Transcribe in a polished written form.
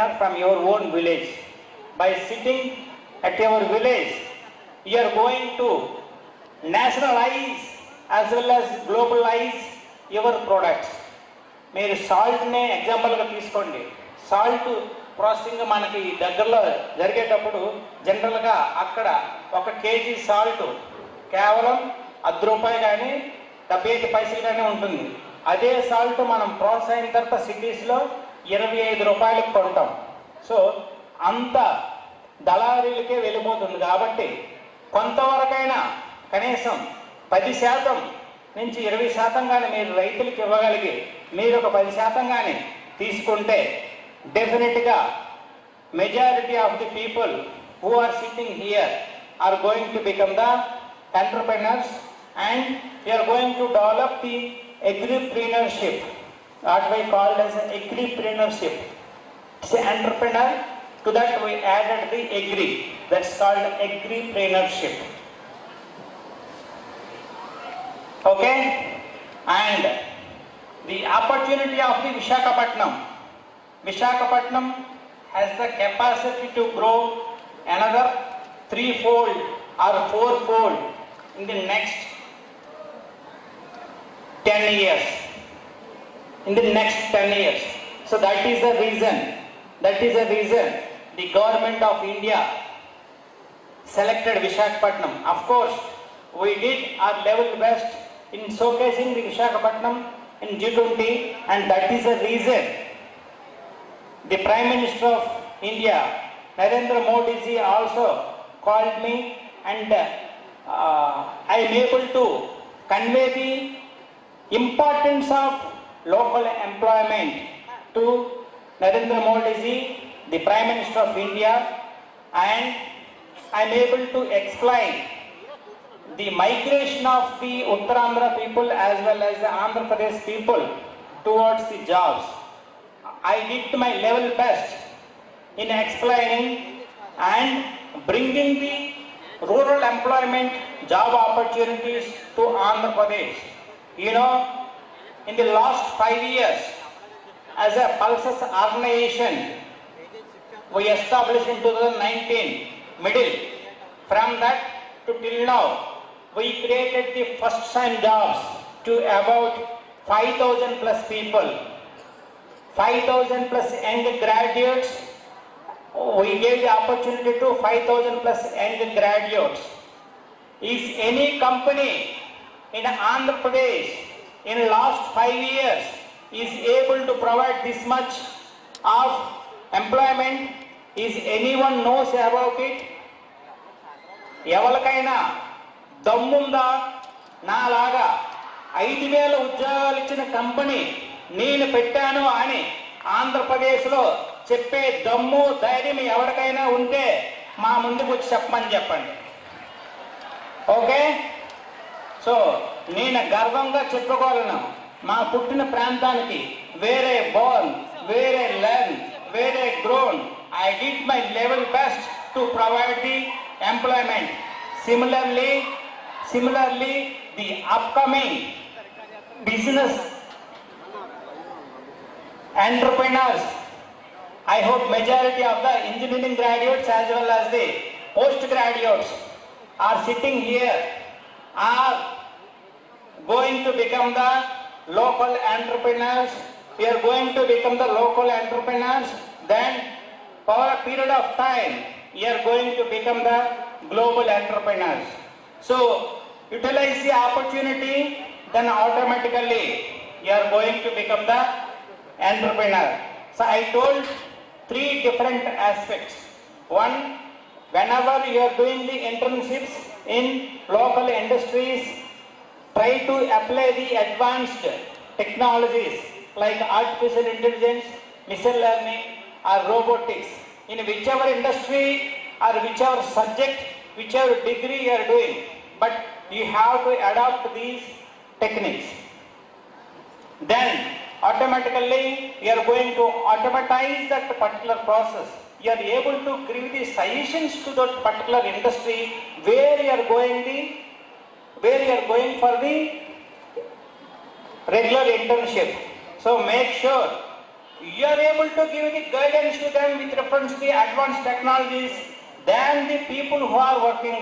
entrepreneur from your own village. By sitting at your village, you are going to nationalize as well as globalize your products. మీరు సాల్ట్నే ఎగ్జాంపుల్గా తీసుకోండి. Salt processing మనకి దగ్గరలో జరిగేటప్పుడు జనరల్గా అక్కడ 1 కేజీ సాల్ట్ కేవలం ₹10 కానీ 75 పైసలు కానీ ఉంటుంది. అదే సాల్ట్ మనం ప్రాసెస్ అయిన తర్వాత సిటీస్లో ₹25 కొంటాం. సో అంత దళారీలకే వెళ్ళిపోతుంది. కాబట్టి కొంతవరకైనా కనీసం 10% నుంచి 20% కానీ మీరు రైతులకు ఇవ్వగలిగి మీరు ఒక 10% కానీ తీసుకుంటే డెఫినెట్గా majority of the people who are sitting here are going to become the entrepreneurs and you are going to develop the agripreneurship. What we called as agripreneurship. It's an entrepreneur. To that we added the agri. That's called agripreneurship. Okay, and the opportunity of the Visakhapatnam has the capacity to grow another 3-fold or 4-fold in the next 10 years. So that is the reason the government of India selected Visakhapatnam. Of course, we did our level best in showcasing the Visakhapatnam in G20, and that is the reason the Prime Minister of India, Narendra Modi ji, also called me, and I am able to convey the importance of local employment to Narendra Modi ji, the Prime Minister of India, and I am able to explain the migration of the Uttarandhra people as well as the Andhra Pradesh people towards the jobs. I did my level best in explaining and bringing the rural employment job opportunities to Andhra Pradesh. You know, in the last 5 years, as a pulses organization, we established in 2019 middle. From that to till now, we created the first time jobs to about 5,000 plus people, 5,000 plus young graduates. We gave the opportunity to 5,000 plus young graduates. Is any company in Andhra Pradesh in last 5 years is able to provide this much of employment? Is anyone knows about it? ఎవరికైనా దమ్ముందా నాలాగా 5,000 ఉద్యోగాలు ఇచ్చిన company నేను పెట్టాను అని ఆంధ్రప్రదేశ్లో చెప్పే దమ్ము ధైర్యం ఎవరికైనా ఉంటే మా ముందుకు వచ్చి చెప్పండి. ఓకే, సో నేను గర్వంగా చెప్పుకోగలను, మా పుట్టిన ప్రాంతానికి వేరే బోర్న్, వేరే లెర్న్, వేరే grown, I did my level best to provide the employment. Similarly, the upcoming business entrepreneurs, I hope majority of the engineering graduates as well as the post graduates are sitting here are going to become the local entrepreneurs. We are going to become the local entrepreneurs. Then for a period of time, you are going to become the global entrepreneurs. So utilize the opportunity, then automatically you are going to become the entrepreneur. So I told 3 different aspects. One, whenever you are doing the internships in local industries, try to apply the advanced technologies like artificial intelligence, machine learning or robotics in whichever industry or whichever subject, whichever degree you are doing, but you have to adopt these techniques. Then automatically you are going to automatize that particular process. You are able to give the suggestions to that particular industry where you are going for the regular internship. So make sure you are able to give the guidance to them with reference to the advanced technologies than the people who are working there.